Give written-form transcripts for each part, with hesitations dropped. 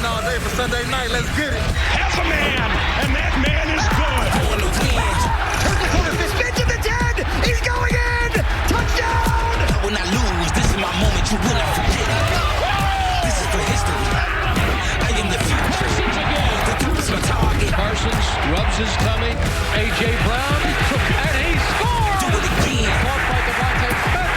all day for Sunday night. Let's get it. Has a man, and that man is good. Turn the corner, fist spin to the 10. He's going in. Touchdown. I will not lose. This is my moment. You will not forget it. This is for history. I am the future. The truth is my target. Parsons rubs his tummy. A.J. Brown, and he scores. Do it again. Caught by Devontae Smith.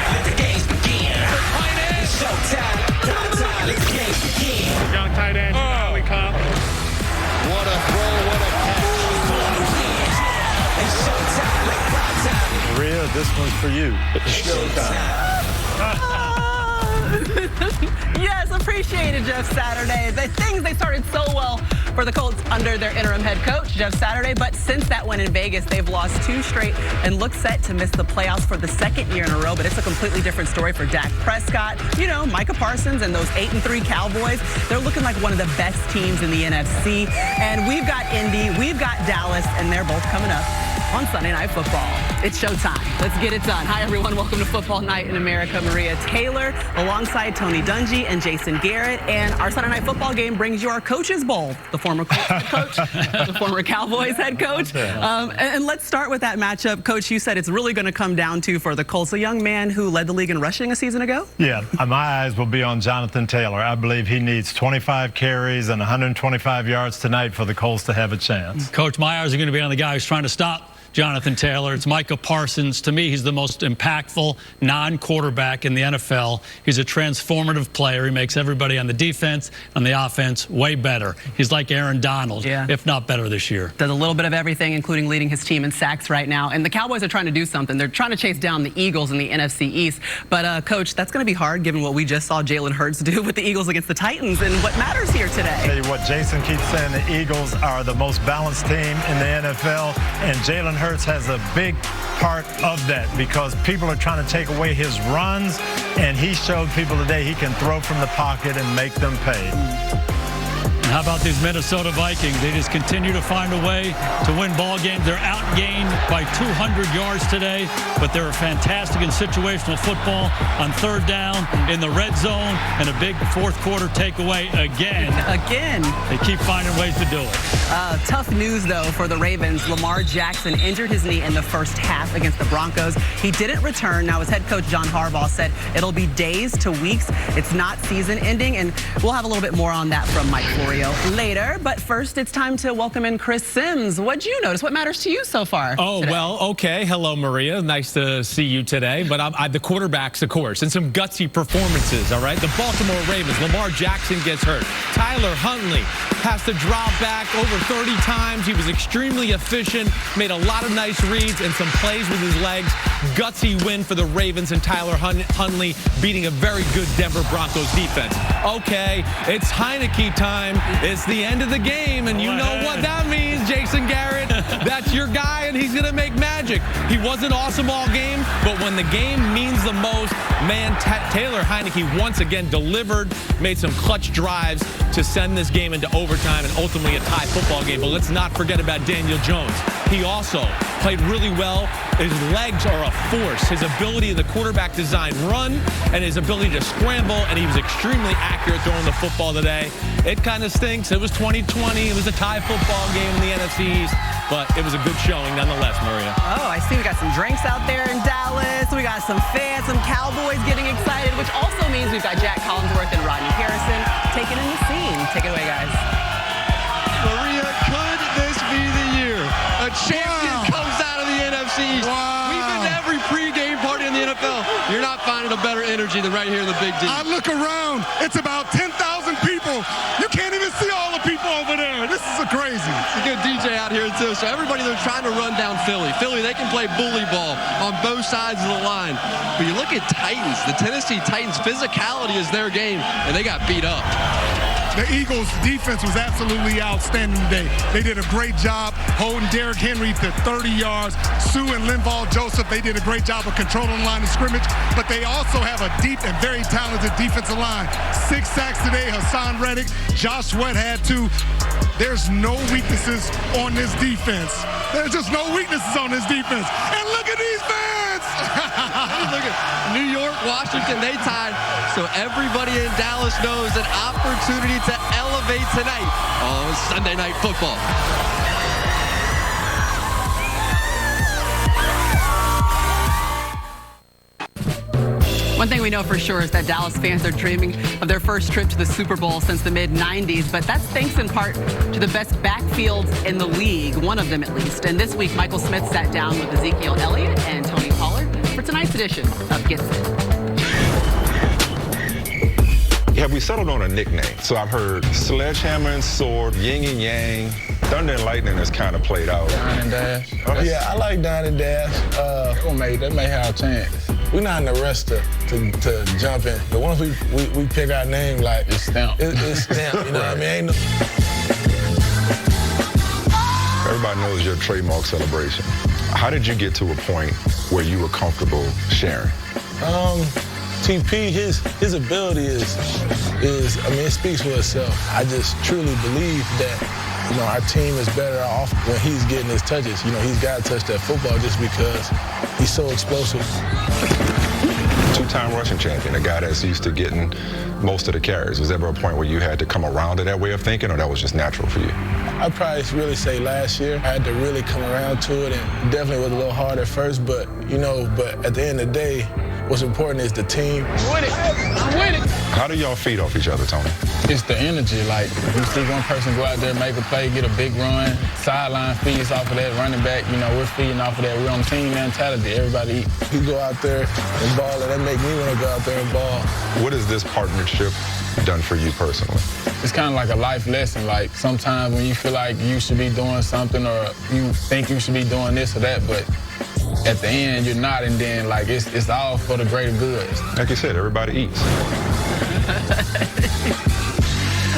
Let the games begin. The tight end. It's showtime. Time. Let the games begin. Young tight end, Charlie Cobb. What a throw, what a catch. It's showtime. Like prime time. Maria, this one's for you. Yes, appreciate it, Jeff Saturday. The things they started so well for the Colts under their interim head coach, Jeff Saturday, but since that win in Vegas, they've lost 2 straight and look set to miss the playoffs for the 2nd year in a row, but it's a completely different story for Dak Prescott. You know, Micah Parsons and those 8-3 Cowboys, they're looking like one of the best teams in the NFC, and we've got Indy, we've got Dallas, and they're both coming up on Sunday Night Football. It's showtime. Let's get it done. Hi, everyone. Welcome to Football Night in America. Maria Taylor alongside Tony Dungy and Jason Garrett. And our Sunday Night Football game brings you our Coach's Bowl, the former Colts head coach, the former Cowboys head coach. And let's start with that matchup. Coach, you said it's really going to come down to, for the Colts, a young man who led the league in rushing a season ago? Yeah, my eyes will be on Jonathan Taylor. I believe he needs 25 carries and 125 yards tonight for the Colts to have a chance. Coach, my eyes are going to be on the guy who's trying to stop Jonathan Taylor. It's Micah Parsons. To me, he's the most impactful non-quarterback in the NFL. He's a transformative player. He makes everybody on the defense and the offense way better. He's like Aaron Donald, if not better this year. Does a little bit of everything, including leading his team in sacks right now. And the Cowboys are trying to do something. They're trying to chase down the Eagles in the NFC East. But, Coach, that's going to be hard given what we just saw Jalen Hurts do with the Eagles against the Titans and what matters here today. Tell you what, Jason keeps saying the Eagles are the most balanced team in the NFL, and Jalen Hurts has a big part of that because people are trying to take away his runs, and he showed people today he can throw from the pocket and make them pay. And how about these Minnesota Vikings? They just continue to find a way to win ball games. They're outgained by 200 yards today, but they're fantastic in situational football on 3rd down, in the red zone, and a big 4th quarter takeaway again. They keep finding ways to do it. Tough news, though, for the Ravens. Lamar Jackson injured his knee in the first half against the Broncos. He didn't return. Now, his head coach, John Harbaugh, said it'll be days to weeks. It's not season ending, and we'll have a little bit more on that from Mike Florio later. But first, it's time to welcome in Chris Sims. What'd you notice? What matters to you so far? Oh, today? Well, okay. Hello, Maria. Nice to see you today. But the quarterbacks, of course, and some gutsy performances, all right? The Baltimore Ravens, Lamar Jackson gets hurt. Tyler Huntley has to drop back over 30 times. He was extremely efficient, made a lot of nice reads and some plays with his legs. Gutsy win for the Ravens and Tyler Huntley beating a very good Denver Broncos defense. Okay, it's Heineke time. It's the end of the game, and you know what that means, Jason Garrett. That's your guy, and he's going to make magic. He wasn't awesome all game, but when the game means the most, man, Taylor Heineke once again delivered, made some clutch drives to send this game into overtime and ultimately a tie football game. But let's not forget about Daniel Jones. He also played really well. His legs are a force. His ability in the quarterback design run and his ability to scramble, and he was extremely accurate throwing the football today. It kind of stinks. It was 2020. It was a tie football game in the NFC East, but it was a good showing nonetheless, Maria. Oh, I see we got some drinks out there in Dallas. We got some fans, some Cowboys getting excited, which also means we've got Jack Collinsworth and Rodney Harrison taking in the scene. Take it away, guys. Maria, could this be the year a champion comes out of the NFC East? We've been to every pregame party in the NFL. You're not finding a better energy than right here in the Big D. I look around. It's about 10,000 people. You can't even see all the people over there. This is crazy. It's a good DJ out here, too. So everybody, they're trying to run down Philly. Philly, they can play bully ball on both sides of the line. But you look at Titans. The Tennessee Titans, physicality is their game, and they got beat up. The Eagles' defense was absolutely outstanding today. They did a great job holding Derrick Henry to 30 yards. Sue and Linval Joseph, they did a great job of controlling the line of scrimmage, but they also have a deep and very talented defensive line. 6 sacks today, Hassan Reddick, Josh Sweat had 2. There's no weaknesses on this defense. There's just no weaknesses on this defense. And look at these fans! Look at New York, Washington, they tied So everybody in Dallas knows an opportunity to elevate tonight on Sunday Night Football. One thing we know for sure is that Dallas fans are dreaming of their first trip to the Super Bowl since the mid-90s, but that's thanks in part to the best backfields in the league, one of them at least. And this week, Michael Smith sat down with Ezekiel Elliott and Tony Pollard for tonight's edition of Gets It. Have we settled on a nickname? So I've heard sledgehammer and sword, yin and yang. Thunder and lightning has kind of played out. Dine and dash. Yeah, I like Dine and dash. That may have a chance. We're not in the rush to jump in. But once we pick our name, like it's stamped. It's stamped. You know what I mean? Ain't no... Everybody knows your trademark celebration. How did you get to a point where you were comfortable sharing? TP, his ability is it speaks for itself. I just truly believe that, our team is better off when he's getting his touches. He's got to touch that football just because he's so explosive. Two-time rushing champion, a guy that's used to getting most of the carries. Was there ever a point where you had to come around to that way of thinking, or that was just natural for you? I'd probably really say last year. I had to really come around to it, and definitely was a little hard at first, but at the end of the day, what's important is the team. I'm with it. How do y'all feed off each other, Tony? It's the energy. Like, if you see one person go out there, make a play, get a big run, sideline feeds off of that, running back, we're feeding off of that. We're on team mentality. Everybody eat. You go out there and ball, and that make me want to go out there and ball. What has this partnership done for you personally? It's kind of like a life lesson. Like, sometimes when you feel like you should be doing something or you think you should be doing this or that, but at the end, you're not, and then, it's all for the greater good. Like you said, everybody eats.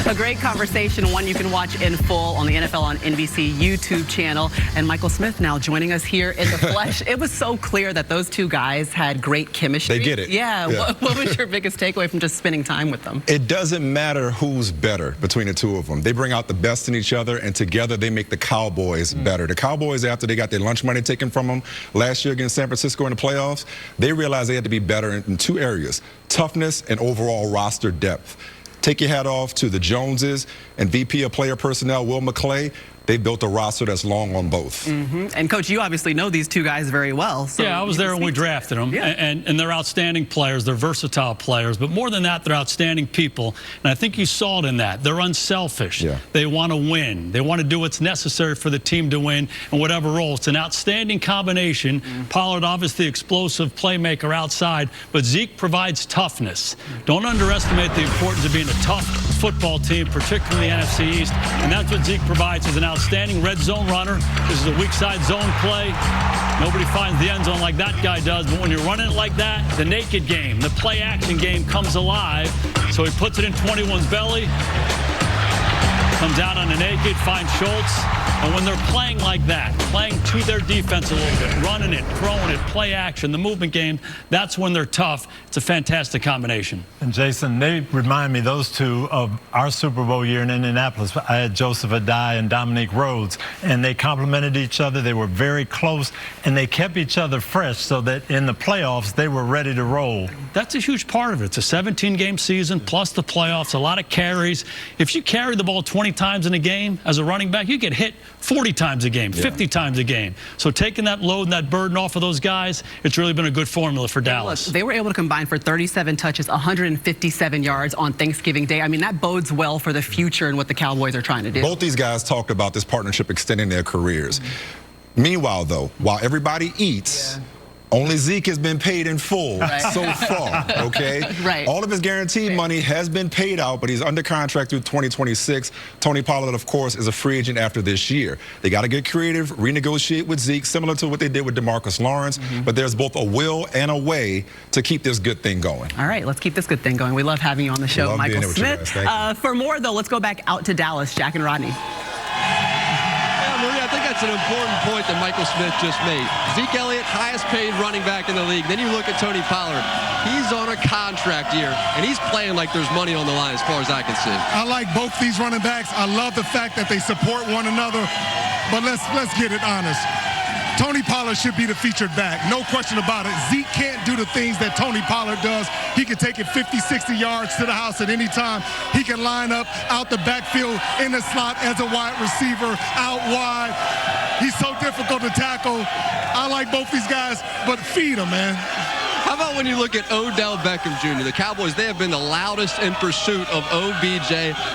A great conversation, one you can watch in full on the NFL on NBC YouTube channel. And Michael Smith now joining us here in the flesh. It was so clear that those two guys had great chemistry. They get it. Yeah. What was your biggest takeaway from just spending time with them? It doesn't matter who's better between the two of them. They bring out the best in each other, and together they make the Cowboys better. The Cowboys, after they got their lunch money taken from them last year against San Francisco in the playoffs, they realized they had to be better in two areas: toughness and overall roster depth. Take your hat off to the Joneses and VP of Player Personnel, Will McClay. They built a roster that's long on both. And, Coach, you obviously know these two guys very well. So yeah, I was there when we drafted them. Yeah. And they're outstanding players. They're versatile players. But more than that, they're outstanding people. And I think you saw it in that. They're unselfish. Yeah. They want to win. They want to do what's necessary for the team to win in whatever role. It's an outstanding combination. Pollard, obviously, explosive playmaker outside. But Zeke provides toughness. Don't underestimate the importance of being a tough football team, particularly the NFC East. And that's what Zeke provides as an outstanding red zone runner. This is a weak side zone play. Nobody finds the end zone like that guy does. But when you're running it like that, the naked game, the play action game comes alive. So he puts it in 21's belly. Comes out on the naked, finds Schultz. And when they're playing like that, playing to their defense a little bit, running it, throwing it, play action, the movement game, that's when they're tough. It's a fantastic combination. And Jason, they remind me, those two, of our Super Bowl year in Indianapolis. I had Joseph Adai and Dominique Rhodes, and they complemented each other. They were very close, and they kept each other fresh so that in the playoffs, they were ready to roll. That's a huge part of it. It's a 17-game season plus the playoffs, a lot of carries. If you carry the ball 20 times in a game as a running back, you get hit 40 times a game, 50 times a game. So taking that load and that burden off of those guys, it's really been a good formula for Dallas. Look, they were able to combine for 37 touches, 157 yards on Thanksgiving Day. I mean, that bodes well for the future and what the Cowboys are trying to do. Both these guys talked about this partnership extending their careers. Meanwhile, though, while everybody eats, only Zeke has been paid in full so far, okay? Right. All of his guaranteed money has been paid out, but he's under contract through 2026. Tony Pollard, of course, is a free agent after this year. They got to get creative, renegotiate with Zeke, similar to what they did with DeMarcus Lawrence, but there's both a will and a way to keep this good thing going. All right, let's keep this good thing going. We love having you on the show, Michael Smith. For more, though, let's go back out to Dallas. Jack and Rodney. I think that's an important point that Michael Smith just made. Zeke Elliott, highest paid running back in the league. Then you look at Tony Pollard. He's on a contract year, and he's playing like there's money on the line as far as I can see. I like both these running backs. I love the fact that they support one another. But let's get it honest. Tony Pollard should be the featured back. No question about it. Zeke can't do the things that Tony Pollard does. He can take it 50, 60 yards to the house at any time. He can line up out the backfield in the slot as a wide receiver, out wide. He's so difficult to tackle. I like both these guys, but feed them, man. How about when you look at Odell Beckham Jr.? The Cowboys, they have been the loudest in pursuit of OBJ.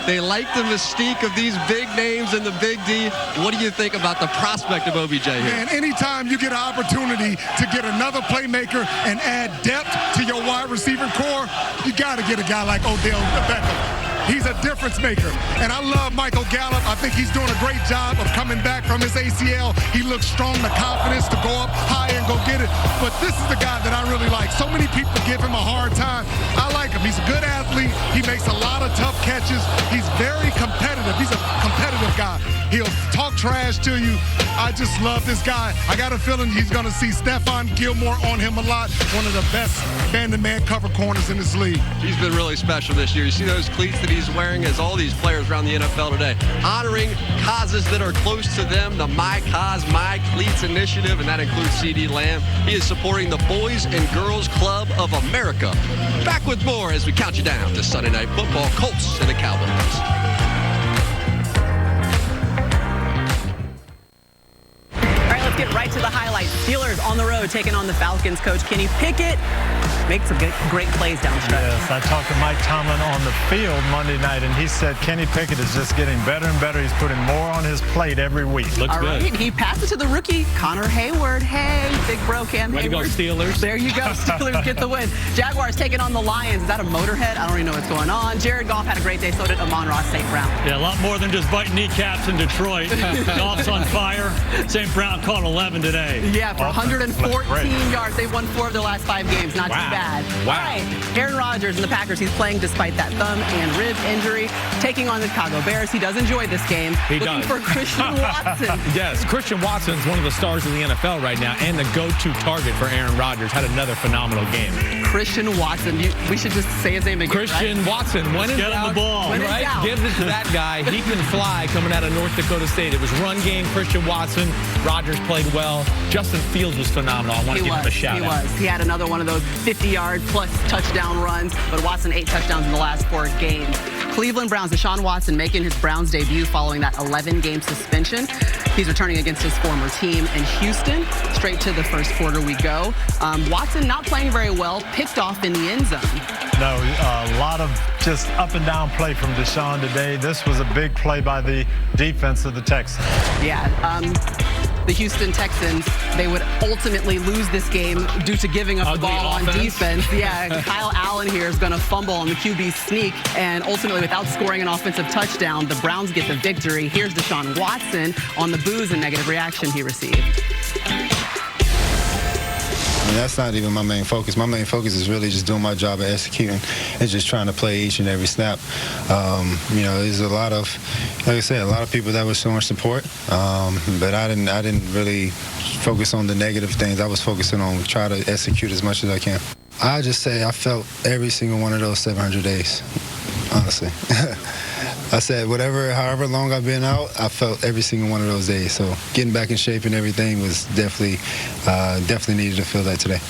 They like the mystique of these big names and the big D. What do you think about the prospect of OBJ here? Man, anytime you get an opportunity to get another playmaker and add depth to your wide receiver core, you got to get a guy like Odell Beckham. He's a difference maker. And I love Michael Gallup. I think he's doing a great job of coming back from his ACL. He looks strong, the confidence to go up high and go get it. But this is the guy that I really like. So many people give him a hard time. I like him. He's a good athlete. He makes a lot of tough catches. He's very competitive. He's a competitive guy. He'll talk trash to you. I just love this guy. I got a feeling he's going to see Stephon Gilmore on him a lot. One of the best man-to-man cover corners in this league. He's been really special this year. You see those cleats that he's wearing as all these players around the NFL today, honoring causes that are close to them, the My Cause, My Cleats initiative, and that includes C.D. Lamb. He is supporting the Boys and Girls Club of America. Back with more as we count you down to Sunday Night Football, Colts and the Cowboys. Get right to the highlights. Steelers on the road taking on the Falcons. Coach Kenny Pickett makes some great plays down the stretch. Yes, I talked to Mike Tomlin on the field Monday night, and he said Kenny Pickett is just getting better and better. He's putting more on his plate every week. Looks good. Right. He passed it to the rookie, Connor Hayward. Hey, big bro, Cam Hayward. Way to go, Steelers. There you go. Steelers get the win. Jaguars taking on the Lions. Is that a motorhead? I don't even know what's going on. Jared Goff had a great day. So did Amon-Ra St. Brown. Yeah, a lot more than just biting kneecaps in Detroit. Goff's on fire. St. Brown caught 11 today. Yeah, for 114 yards. They've won 4 of their last 5 games. Not too bad. Wow. All right, Aaron Rodgers and the Packers. He's playing despite that thumb and rib injury. Taking on the Chicago Bears. He does enjoy this game. He Looking does. for Christian Watson. Yes, Christian Watson's one of the stars of the NFL right now and the go-to target for Aaron Rodgers. Had another phenomenal game. Christian Watson. We should just say his name again. Christian Watson. When in Get him the ball. When in right? doubt. Give it to that guy. He can fly coming out of North Dakota State. It was run game, Christian Watson. Rodgers played well. Justin Fields was phenomenal. I want to give him a shout out. He had another one of those 50-yard plus touchdown runs, but Watson 8 touchdowns in the last 4 games. Cleveland Browns, Deshaun Watson making his Browns debut following that 11-game suspension. He's returning against his former team in Houston. Straight to the first quarter we go. Watson not playing very well, picked off in the end zone. No, a lot of just up and down play from Deshaun today. This was a big play by the defense of the Texans. Yeah. The Houston Texans, they would ultimately lose this game due to giving up the ball on defense. Yeah, Kyle Allen here is going to fumble on the QB sneak, and ultimately, without scoring an offensive touchdown, the Browns get the victory. Here's Deshaun Watson on the boos and negative reaction he received. That's not even my main focus. My main focus is really just doing my job of executing and just trying to play each and every snap. You know, there's a lot of, like I said, a lot of people that were showing support, but I didn't really focus on the negative things. I was focusing on trying to execute as much as I can. I just say I felt every single one of those 700 days, honestly. I said however long I've been out, I felt every single one of those days. So getting back in shape and everything was definitely needed to feel that today.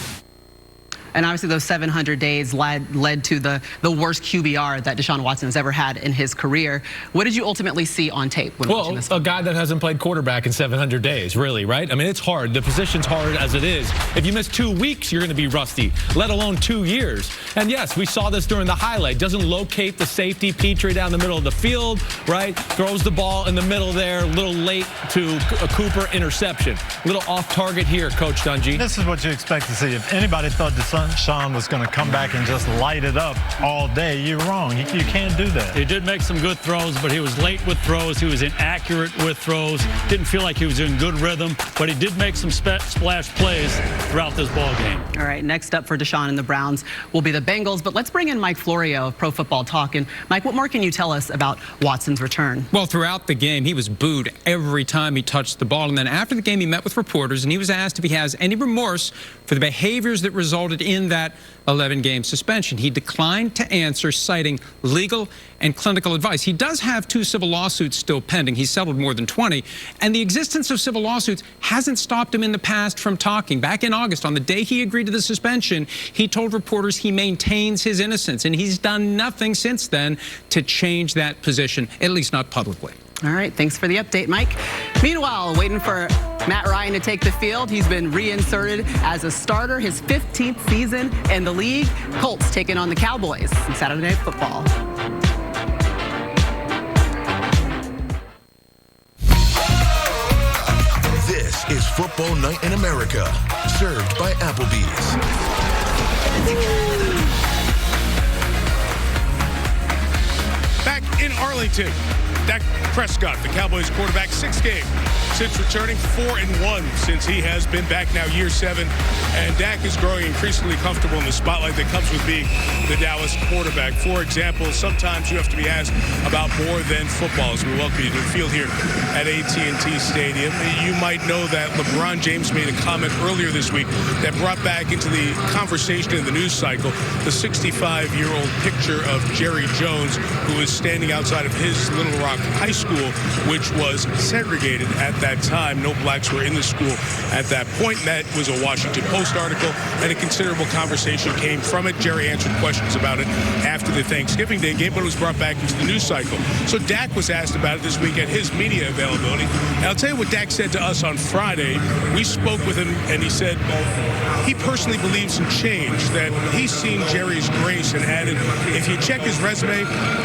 And obviously those 700 days led to the worst QBR that Deshaun Watson has ever had in his career. What did you ultimately see on tape when watching this? A guy that hasn't played quarterback in 700 days, really, right? I mean, it's hard. The position's hard as it is. If you miss 2 weeks, you're going to be rusty, let alone 2 years. And yes, we saw this during the highlight. Doesn't locate the safety, Petrie down the middle of the field, right? Throws the ball in the middle there, a little late to a Cooper interception. A little off target here, Coach Dungy. This is what you expect to see. If anybody thought Deshaun was going to come back and just light it up all day, you're wrong. You can't do that. He did make some good throws, but he was late with throws. He was inaccurate with throws. Didn't feel like he was in good rhythm, but he did make some splash plays throughout this ball game. All right, next up for Deshaun and the Browns will be the Bengals, but let's bring in Mike Florio of Pro Football Talk. And Mike, what more can you tell us about Watson's return? Well, throughout the game, he was booed every time he touched the ball. And then after the game, he met with reporters, and he was asked if he has any remorse for the behaviors that resulted in that 11-game suspension. He declined to answer, citing legal and clinical advice. He does have 2 civil lawsuits still pending. He's settled more than 20. And the existence of civil lawsuits hasn't stopped him in the past from talking. Back in August, on the day he agreed to the suspension, he told reporters he maintains his innocence. And he's done nothing since then to change that position, at least not publicly. All right, thanks for the update, Mike. Meanwhile, waiting for Matt Ryan to take the field. He's been reinserted as a starter, his 15th season in the league. Colts taking on the Cowboys in Saturday Night Football. This is Football Night in America, served by Applebee's. Back in Arlington, Dak Prescott, the Cowboys quarterback, 6th game since returning, 4-1 since he has been back now year 7. And Dak is growing increasingly comfortable in the spotlight that comes with being the Dallas quarterback. For example, sometimes you have to be asked about more than football as we welcome you to the field here at AT&T Stadium. You might know that LeBron James made a comment earlier this week that brought back into the conversation in the news cycle the 65-year-old picture of Jerry Jones, who is standing outside of his Little Rock High School, which was segregated at that time. No blacks were in the school at that point. That was a Washington Post article, and a considerable conversation came from it. Jerry answered questions about it after the Thanksgiving Day game, but it was brought back into the news cycle. So Dak was asked about it this week at his media availability. And I'll tell you what Dak said to us on Friday. We spoke with him, and he said he personally believes in change, that he's seen Jerry's grace, and added, if you check his resume,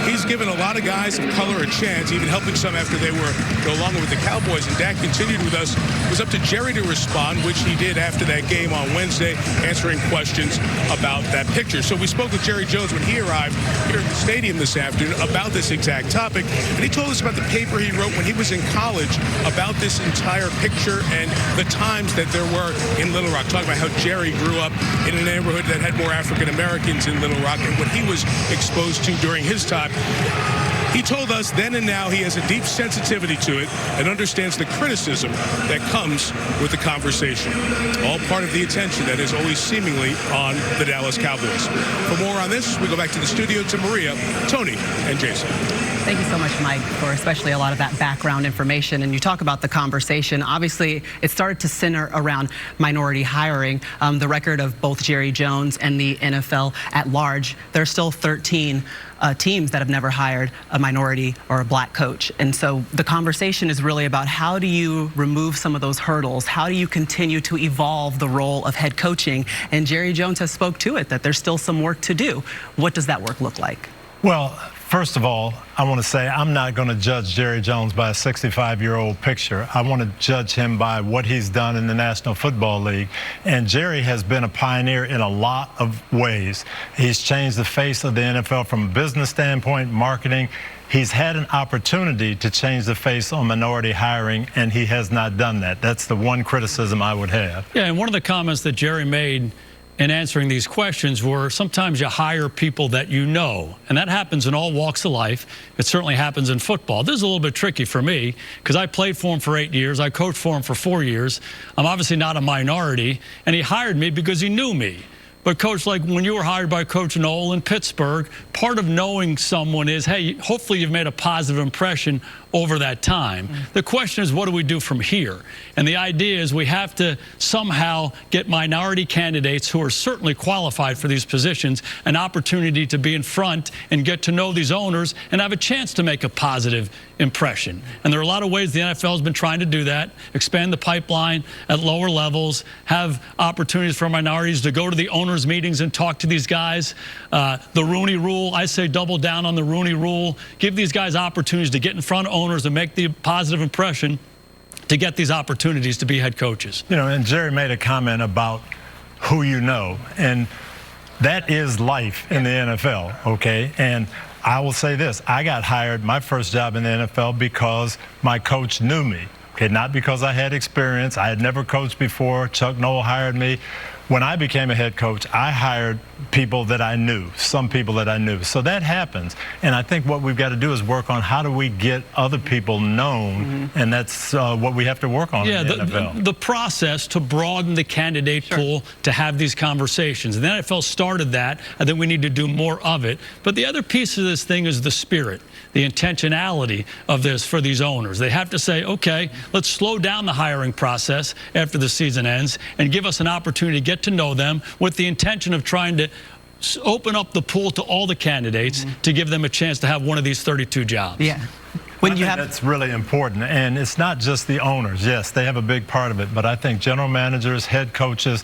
he's given a lot of guys of color a chance, even helping some after they were no longer with the Cowboys. And Dak continued with us. It was up to Jerry to respond, which he did after that game on Wednesday, answering questions about that picture. So we spoke with Jerry Jones when he arrived here at the stadium this afternoon about this exact topic. And he told us about the paper he wrote when he was in college about this entire picture and the times that there were in Little Rock, talking about how Jerry grew up in a neighborhood that had more African Americans in Little Rock and what he was exposed to during his time. He told us then and now he has a deep sensitivity to it and understands the criticism that comes with the conversation. All part of the attention that is always seemingly on the Dallas Cowboys. For more on this, we go back to the studio to Maria, Tony, and Jason. Thank you so much, Mike, for especially a lot of that background information. And you talk about the conversation. Obviously, it started to center around minority hiring. The record of both Jerry Jones and the NFL at large, there are still 13 teams that have never hired a minority or a black coach. And so the conversation is really about how do you remove some of those hurdles? How do you continue to evolve the role of head coaching? And Jerry Jones has spoke to it, that there's still some work to do. What does that work look like? Well, first of all, I want to say I'm not going to judge Jerry Jones by a 65-year-old picture. I want to judge him by what he's done in the National Football League. And Jerry has been a pioneer in a lot of ways. He's changed the face of the NFL from a business standpoint, marketing. He's had an opportunity to change the face on minority hiring, and he has not done that. That's the one criticism I would have. Yeah, and one of the comments that Jerry made in answering these questions were sometimes you hire people that you know, and that happens in all walks of life. It certainly happens in football. This is a little bit tricky for me because I played for him for 8 years. I coached for him for 4 years. I'm obviously not a minority, and he hired me because he knew me. But, Coach, like when you were hired by Coach Noel in Pittsburgh, part of knowing someone is, hey, hopefully you've made a positive impression over that time. The question is, what do we do from here? And the idea is we have to somehow get minority candidates who are certainly qualified for these positions an opportunity to be in front and get to know these owners and have a chance to make a positive impression. And there are a lot of ways the NFL has been trying to do that, expand the pipeline at lower levels, have opportunities for minorities to go to the owners' meetings and talk to these guys. The Rooney Rule, I say double down on the Rooney Rule. Give these guys opportunities to get in front of owners and make the positive impression to get these opportunities to be head coaches. You know, and Jerry made a comment about who you know, and that is life in the NFL, okay? And I will say this, I got hired my first job in the NFL because my coach knew me, okay? Not because I had experience. I had never coached before. Chuck Noll hired me. when I became a head coach, I hired people that I knew, some people that I knew. So that happens. And I think what we've got to do is work on how do we get other people known, and that's what we have to work on in the NFL. The process to broaden the candidate pool to have these conversations. And the NFL started that. I think we need to do more of it. But the other piece of this thing is the spirit, the intentionality of this for these owners. They have to say, okay, let's slow down the hiring process after the season ends and give us an opportunity to get to know them with the intention of trying to open up the pool to all the candidates to give them a chance to have one of these 32 jobs. I think that's really important, and it's not just the owners. Yes, they have a big part of it, but I think general managers, head coaches.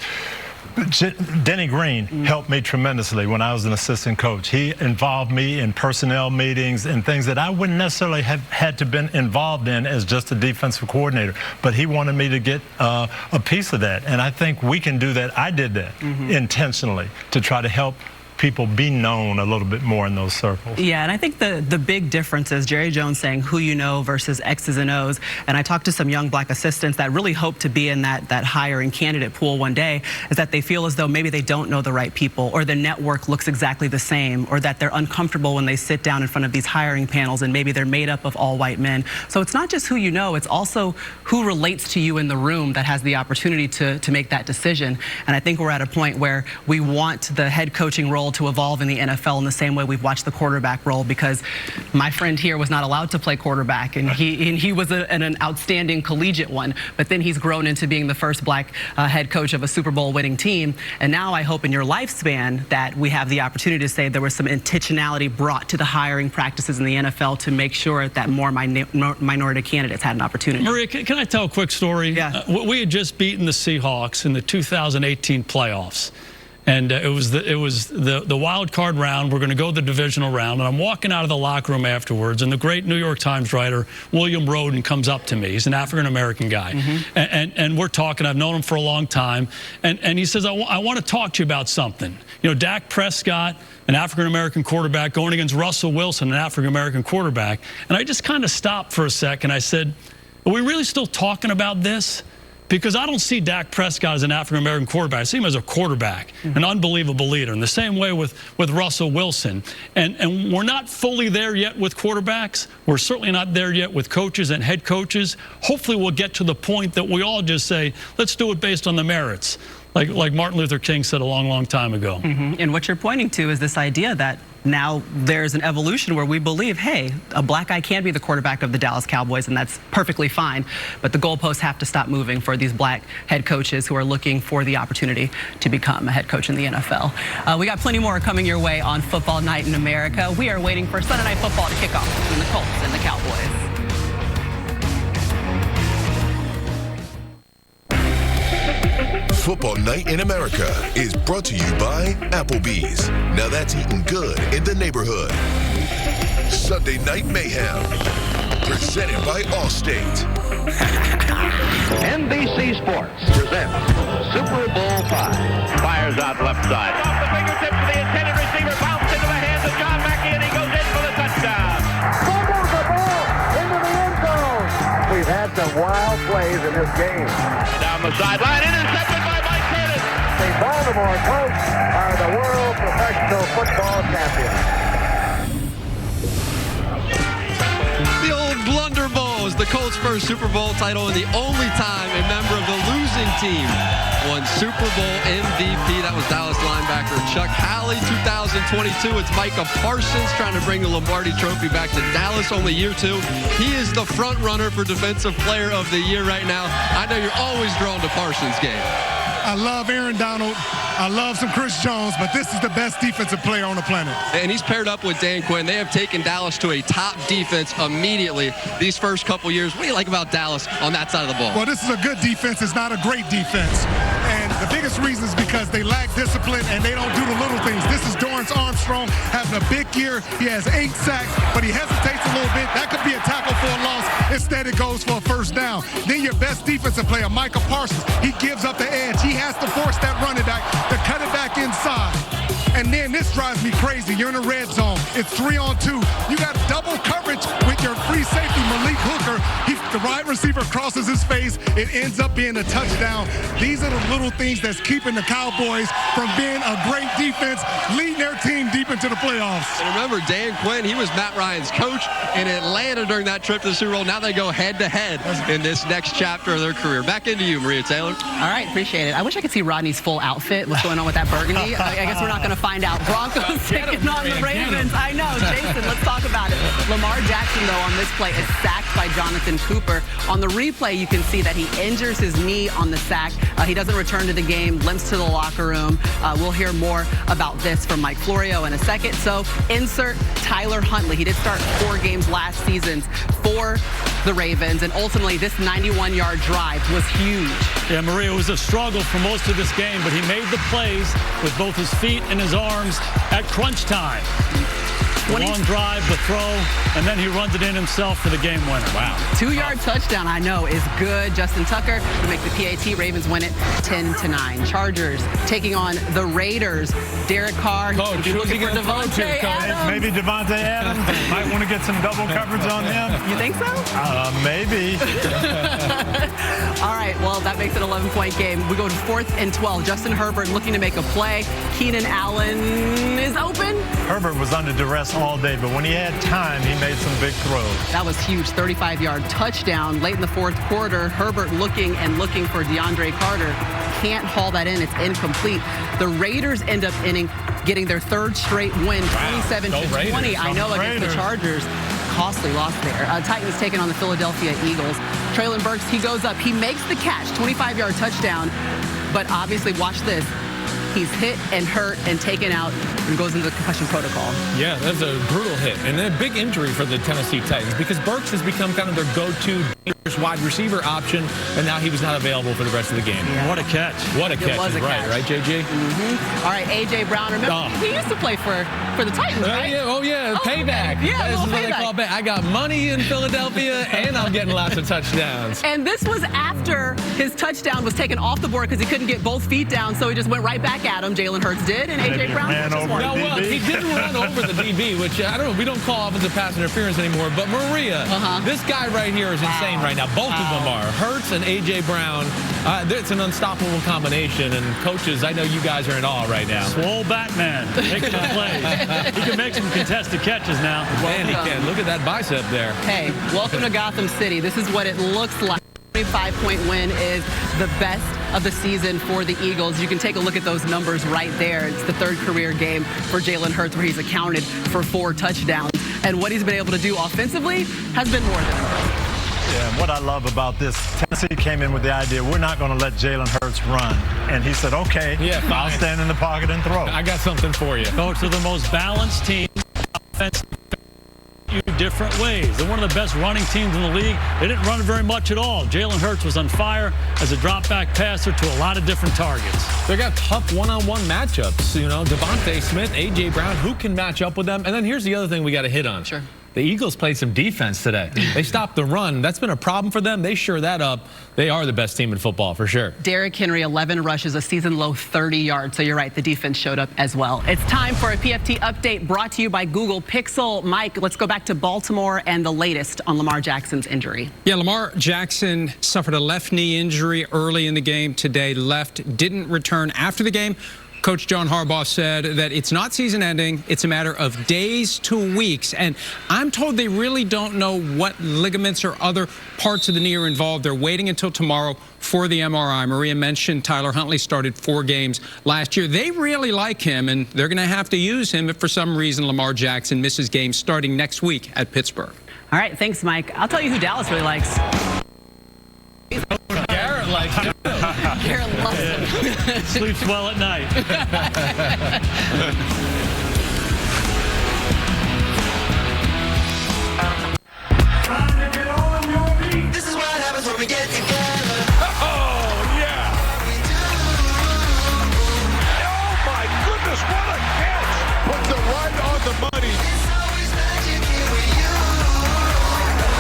Denny Green helped me tremendously when I was an assistant coach. He involved me in personnel meetings and things that I wouldn't necessarily have had to been involved in as just a defensive coordinator, but he wanted me to get a piece of that, and I think we can do that. I did that intentionally to try to help people be known a little bit more in those circles. Yeah, and I think the big difference is Jerry Jones saying who you know versus X's and O's. And I talked to some young black assistants that really hope to be in that hiring candidate pool one day, is that they feel as though maybe they don't know the right people, or the network looks exactly the same, or that they're uncomfortable when they sit down in front of these hiring panels and maybe they're made up of all white men. So it's not just who you know, it's also who relates to you in the room that has the opportunity to make that decision. And I think we're at a point where we want the head coaching role to evolve in the NFL in the same way we've watched the quarterback role, because my friend here was not allowed to play quarterback, and he was an outstanding collegiate one, but then he's grown into being the first black head coach of a Super Bowl winning team. And now I hope in your lifespan that we have the opportunity to say there was some intentionality brought to the hiring practices in the NFL to make sure that more minority candidates had an opportunity. Maria, can I tell a quick story? Yeah. We had just beaten the Seahawks in the 2018 playoffs. And it was the wild card round. We're going to go the divisional round. And I'm walking out of the locker room afterwards, and the great New York Times writer, William Roden, comes up to me. He's an African-American guy. And we're talking. I've known him for a long time. And he says, I want to talk to you about something. You know, Dak Prescott, an African-American quarterback, going against Russell Wilson, an African-American quarterback. And I just kind of stopped for a second. I said, are we really still talking about this? Because I don't see Dak Prescott as an African-American quarterback. I see him as a quarterback, an unbelievable leader. And the same way with Russell Wilson. And we're not fully there yet with quarterbacks. We're certainly not there yet with coaches and head coaches. Hopefully we'll get to the point that we all just say, let's do it based on the merits, like Martin Luther King said a long, long time ago. And what you're pointing to is this idea that now there's an evolution where we believe, hey, a black guy can be the quarterback of the Dallas Cowboys, and that's perfectly fine. But the goalposts have to stop moving for these black head coaches who are looking for the opportunity to become a head coach in the NFL. We got plenty more coming your way on Football Night in America. We are waiting for Sunday Night Football to kick off between the Colts and the Cowboys. Football Night in America is brought to you by Applebee's. Now that's eating good in the neighborhood. Sunday Night Mayhem, presented by Allstate. NBC Sports presents Super Bowl V. Fires out left side. Off the fingertips of the intended receiver, bounced into the hands of John Mackey, and he goes in for the touchdown. Fumbles the ball into the end zone. We've had some wild plays in this game. Down the sideline, intercepted by Mike Curtis. The Baltimore Colts are the world professional football champions. The old Blunder Bowl is the Colts' first Super Bowl title and the only time a member of the losing team won Super Bowl MVP. That was Dallas linebacker Chuck Howley. 2022, it's Micah Parsons trying to bring the Lombardi Trophy back to Dallas, only year 2. He is the front runner for Defensive Player of the Year right now. I know you're always drawn to Parsons' game. I love Aaron Donald. I love some Chris Jones, but this is the best defensive player on the planet. And he's paired up with Dan Quinn. They have taken Dallas to a top defense immediately these first couple years. What do you like about Dallas on that side of the ball? Well, this is a good defense. It's not a great defense. And the biggest reason is because they lack discipline and they don't do the little things. This is Dorrance Armstrong having a big year. He has 8 sacks, but he hesitates a little bit. That could be a tackle for a loss. Instead, it goes for a first down. Then your best defensive player, Micah Parsons, he gives up the edge. He has to force that running back to cut it back inside. And then this drives me crazy. You're in a red zone. It's 3-on-2. You got double coverage with your free safety, Malik Hooker. He's the wide receiver crosses his face, it ends up being a touchdown. These are the little things that's keeping the Cowboys from being a great defense, leading their team deep into the playoffs. And remember, Dan Quinn, he was Matt Ryan's coach in Atlanta during that trip to the Super Bowl. Now they go head-to-head in this next chapter of their career. Back into you, Maria Taylor. All right, appreciate it. I wish I could see Rodney's full outfit. What's going on with that burgundy? I guess we're not going to find out. Broncos taking on the Ravens. I know, Jason, let's talk about it. Lamar Jackson, though, on this play is sacked by Jonathan Cooper. On the replay, you can see that he injures his knee on the sack. He doesn't return to the game, limps to the locker room. We'll hear more about this from Mike Florio in a second. So insert Tyler Huntley. He did start 4 games last season for the Ravens, and ultimately this 91-yard drive was huge. Yeah, Maria, it was a struggle for most of this game, but he made the plays with both his feet and his arms at crunch time. Long drive, the throw, and then he runs it in himself for the game winner. Wow. 2-yard touchdown, I know, is good. Justin Tucker to make the PAT. Ravens win it 10-9. Chargers taking on the Raiders. Derek Carr. Coach, looking for Devontae Adams. Maybe Devontae Adams. Might want to get some double coverage on him. You think so? Maybe. All right, well, that makes it an 11-point game. We go to 4th and 12. Justin Herbert looking to make a play. Keenan Allen is open. Herbert was under duress all day, but when he had time, he made some big throws. That was huge, 35-yard touchdown late in the 4th quarter. Herbert looking for DeAndre Carter. Can't haul that in. It's incomplete. The Raiders end up getting their 3rd straight win, 27-20. I know, against the Chargers. Costly loss there. Titans taking on the Philadelphia Eagles. Treylon Burks, he goes up. He makes the catch, 25-yard touchdown. But obviously, watch this. He's hit and hurt and taken out and goes into the concussion protocol. Yeah, that's a brutal hit and a big injury for the Tennessee Titans because Burks has become kind of their go-to dangerous wide receiver option, and now he was not available for the rest of the game. Yeah. What a catch. What a catch. Right, JG? Mm-hmm. All right, A.J. Brown. Remember, he used to play for the Titans, right? Yeah, payback. Okay. Yeah, this is what they call payback. I got money in Philadelphia, and I'm getting lots of touchdowns. And this was after his touchdown was taken off the board because he couldn't get both feet down, so he just went right back at him. Jalen Hurts did, and A.J. Brown ran over the DB. Well, he didn't run over the DB, which I don't know. We don't call offensive pass interference anymore. But Maria, this guy right here is insane right now. Both of them are. Hurts and A.J. Brown. It's an unstoppable combination. And coaches, I know you guys are in awe right now. Swole Batman making the plays. He can make some contested catches now. Man, he can. Look at that bicep there. Hey, welcome to Gotham City. This is what it looks like. 25-point win is the best of the season for the Eagles. You can take a look at those numbers right there. It's the 3rd career game for Jalen Hurts where he's accounted for 4 touchdowns. And what he's been able to do offensively has been more than impressive. Yeah, what I love about this, Tennessee came in with the idea, we're not going to let Jalen Hurts run. And he said, okay, I'll stand in the pocket and throw. I got something for you. Coach, they're the most balanced team offense. Different ways. They're one of the best running teams in the league. They didn't run very much at all. Jalen Hurts was on fire as a drop-back passer to a lot of different targets. They got tough one-on-one matchups. You know, Devontae Smith, A.J. Brown, who can match up with them? And then here's the other thing we got to hit on. Sure. The Eagles played some defense today. They stopped the run. That's been a problem for them. They shore that up. They are the best team in football for sure. Derrick Henry, 11 rushes, a season-low 30 yards. So you're right, the defense showed up as well. It's time for a PFT update brought to you by Google Pixel. Mike, let's go back to Baltimore and the latest on Lamar Jackson's injury. Yeah, Lamar Jackson suffered a left knee injury early in the game today. Didn't return after the game. Coach John Harbaugh said that it's not season-ending. It's a matter of days to weeks. And I'm told they really don't know what ligaments or other parts of the knee are involved. They're waiting until tomorrow for the MRI. Maria mentioned Tyler Huntley started 4 games last year. They really like him, and they're going to have to use him if for some reason Lamar Jackson misses games starting next week at Pittsburgh. All right, thanks, Mike. I'll tell you who Dallas really likes. Garrett likes him. Garrett loves him. Sleeps well at night. This is what happens when we get together. Oh, yeah. Oh, my goodness, what a catch. Puts it right on the money.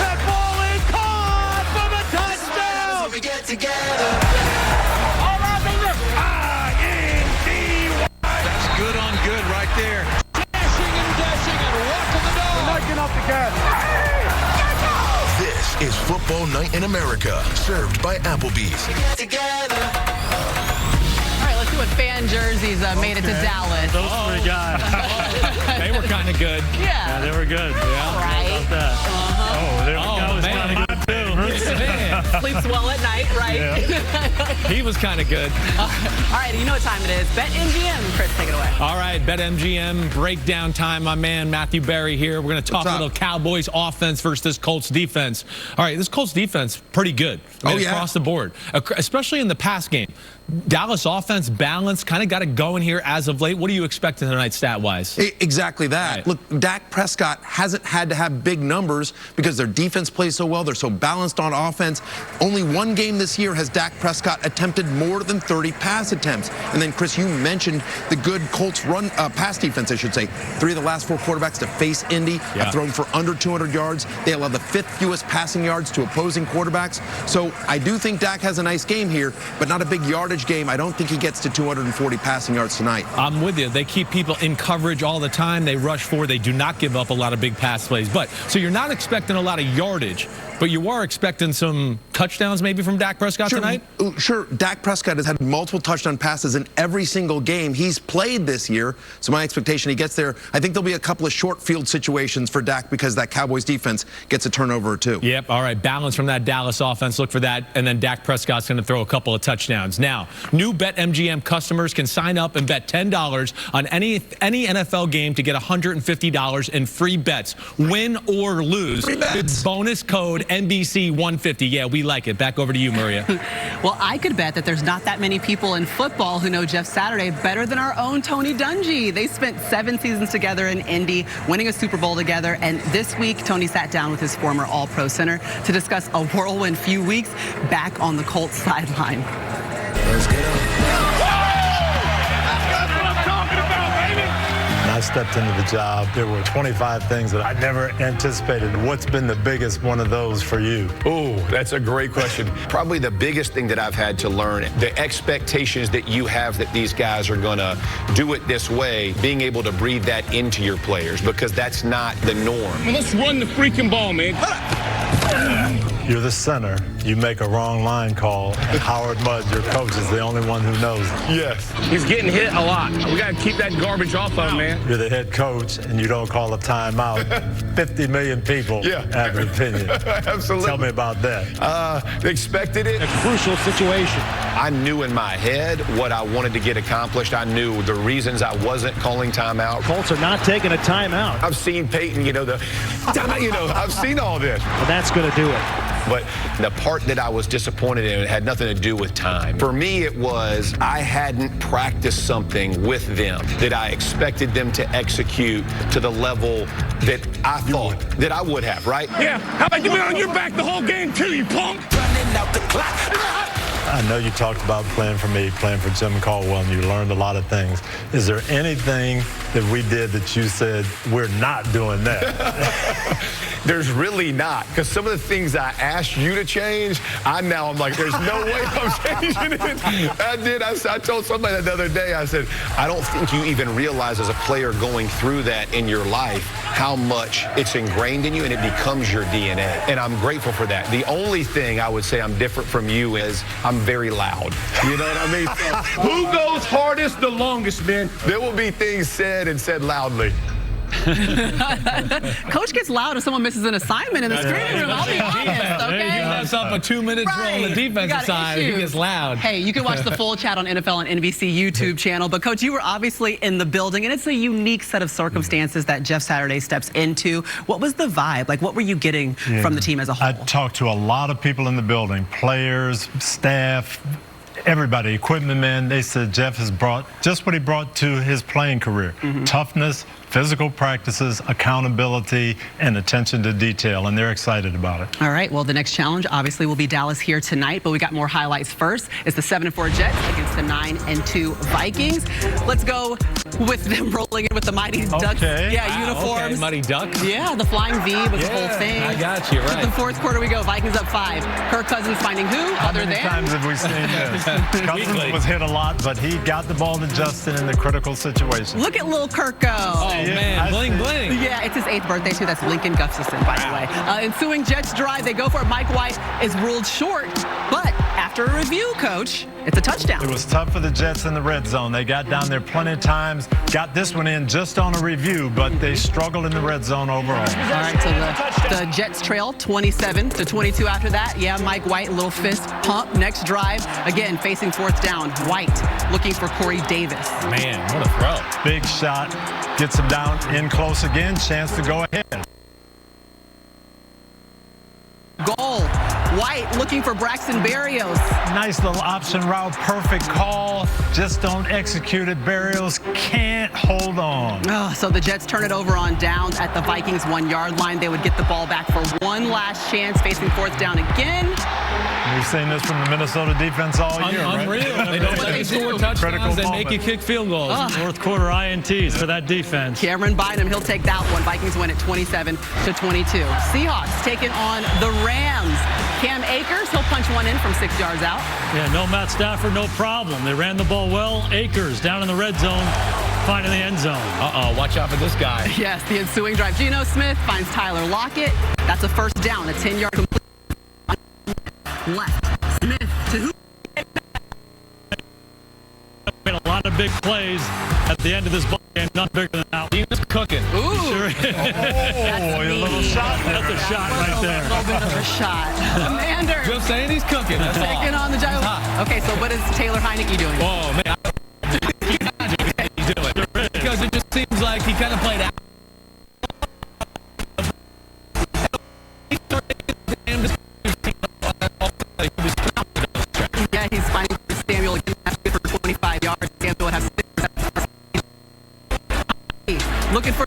That ball is caught for the touchdown. When we get together. All right, I-N-D-Y. That's good on good right is Football Night in America, served by Applebee's. All right, let's see what fan jerseys made it to Dallas. Those three guys. They were kind of good. Yeah. They were good. Yeah. All right. How about that? Oh, there we go. Was kind of good too. Sleeps well at night, right? Yeah. He was kind of good. All right, you know what time it is. BetMGM. Chris, take it away. All right, BetMGM breakdown time. My man Matthew Berry here. We're going to talk a little Cowboys offense versus this Colts defense. All right, this Colts defense, pretty good. Across the board, especially in the pass game. Dallas offense balance, kind of got it going here as of late. What are you expecting tonight stat-wise? Exactly that. Right. Look, Dak Prescott hasn't had to have big numbers because their defense plays so well. They're so balanced on offense. Only one game this year has Dak Prescott attempted more than 30 pass attempts. And then, Chris, you mentioned the good Colts run pass defense, I should say. 3 of the last 4 quarterbacks to face Indy have thrown for under 200 yards. They allow the 5th fewest passing yards to opposing quarterbacks. So I do think Dak has a nice game here, but not a big yardage game. I don't think he gets to 240 passing yards tonight. I'm with you. They keep people in coverage all the time. They rush forward. They do not give up a lot of big pass plays. But so you're not expecting a lot of yardage, but you are expecting some touchdowns maybe from Dak Prescott tonight? Sure. Dak Prescott has had multiple touchdown passes in every single game he's played this year. So my expectation he gets there. I think there'll be a couple of short field situations for Dak because that Cowboys defense gets a turnover or two. Yep. All right. Balance from that Dallas offense. Look for that. And then Dak Prescott's going to throw a couple of touchdowns. Now, new BetMGM customers can sign up and bet $10 on any NFL game to get $150 in free bets. Win or lose. It's bonus code NBC 150. Yeah, we like it. Back over to you, Maria. Well, I could bet that there's not that many people in football who know Jeff Saturday better than our own Tony Dungy. They spent 7 seasons together in Indy, winning a Super Bowl together. And this week, Tony sat down with his former All-Pro center to discuss a whirlwind few weeks back on the Colts sideline. Let's get When I stepped into the job, there were 25 things that I never anticipated. What's been the biggest one of those for you? Oh, that's a great question. Probably the biggest thing that I've had to learn, the expectations that you have that these guys are going to do it this way, being able to breathe that into your players, because that's not the norm. Well, let's run the freaking ball, man. You're the center. You make a wrong line call, and Howard Mudd, your coach, is the only one who knows. Yes. He's getting hit a lot. We got to keep that garbage off of him, man. You're the head coach, and you don't call a timeout. 50 million people have an opinion. Absolutely. Tell me about that. They expected it. A crucial situation. I knew in my head what I wanted to get accomplished. I knew the reasons I wasn't calling timeout. Colts are not taking a timeout. I've seen Peyton, I've seen all this. Well, that's going to do it. But the part that I was disappointed in, it had nothing to do with time. For me, it was I hadn't practiced something with them that I expected them to execute to the level that I thought that I would have, right? Yeah. How about you been on your back the whole game, too, you punk? Running out the clock. I know you talked about playing for me, playing for Jim Caldwell, and you learned a lot of things. Is there anything that we did that you said, we're not doing that? There's really not, because some of the things I asked you to change, I'm like, there's no way I'm changing it. I told somebody the other day, I said, I don't think you even realize as a player going through that in your life how much it's ingrained in you and it becomes your DNA. And I'm grateful for that. The only thing I would say I'm different from you is I'm very loud. You know what I mean? Who goes hardest the longest, man? There will be things said and said loudly. Coach gets loud if someone misses an assignment in the screening room. I'll be honest, okay? You mess up a 2-minute drill on the defensive side, he gets loud. Hey, you can watch the full chat on NFL and NBC YouTube channel. But, Coach, you were obviously in the building, and it's a unique set of circumstances that Jeff Saturday steps into. What was the vibe? Like, what were you getting from the team as a whole? I talked to a lot of people in the building, players, staff, everybody, equipment men. They said Jeff has brought just what he brought to his playing career. Toughness, physical practices, accountability, and attention to detail, and they're excited about it. All right, well, the next challenge obviously will be Dallas here tonight, but we got more highlights first. It's the 7-4 Jets against the 9-2 Vikings. Let's go with them rolling in with the Mighty Ducks. Uniforms. Okay, Mighty Ducks. Yeah, the flying V was the whole thing. I got you, right. The fourth quarter we go, Vikings up 5. Kirk Cousins finding who? How many times have we seen this? Cousins was hit a lot, but he got the ball to Justin in the critical situation. Look at Lil Kirk go. man, bling, bling. Yeah, it's his 8th birthday, too. That's Lincoln Gustafson, by the way. Ensuing Jets drive, they go for it. Mike White is ruled short, but after a review, Coach, it's a touchdown. It was tough for the Jets in the red zone. They got down there plenty of times, got this one in just on a review, but they struggled in the red zone overall. All right, so the Jets trail 27-22 after that. Yeah, Mike White, little fist pump. Next drive, again, facing 4th down. White looking for Corey Davis. Man, what a throw. Big shot, gets him down in close again, chance to go ahead. Goal. White looking for Braxton Berrios. Nice little option route, perfect call. Just don't execute it. Berrios can't hold on. Oh, so the Jets turn it over on downs at the Vikings 1-yard line. They would get the ball back for one last chance, facing 4th down again. We've seen this from the Minnesota defense all year, Unreal. Right? They don't let you score touchdowns. They make you kick field goals. 4th quarter INTs for that defense. Cameron Bynum, he'll take that one. Vikings win at 27-22. Seahawks taking on the Rams. Cam Akers, he'll punch one in from 6 yards out. Yeah, no Matt Stafford, no problem. They ran the ball well. Akers down in the red zone, finding the end zone. Watch out for this guy. Yes, the ensuing drive. Geno Smith finds Tyler Lockett. That's a 1st down, a 10-yard complete. Left. Smith to who? Made a lot of big plays at the end of this ball game. Not bigger than that. He was cooking. Ooh. Sure is. Oh, a little shot there. That's a shot right there. A little bit of a shot. Commander. Just saying he's cooking. That's Taking on the Giants. Okay, so what is Taylor Heineke doing? Oh, man. He's doing. Because it just seems like he kind of played out. Yeah, he's finding Samuel again for 25 yards. Samuel has 6. Looking for.